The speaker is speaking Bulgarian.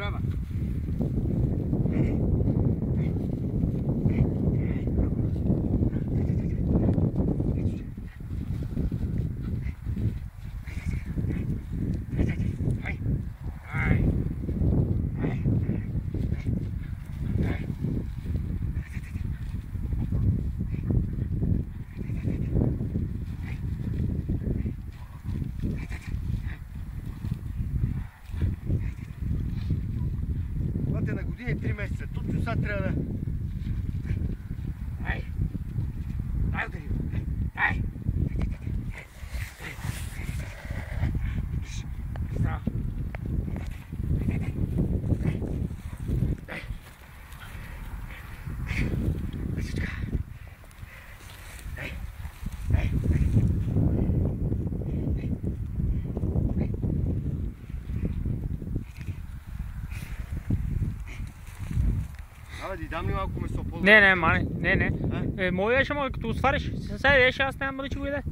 brava. На година и 3 месеца. Точно сега трябва да... Ай! Дай удари! Ай! Здраво! Ди дам ли малко месо по-добре? Не, мане, не. Моя ще може, като свариш, сега еш, аз няма да че го иде.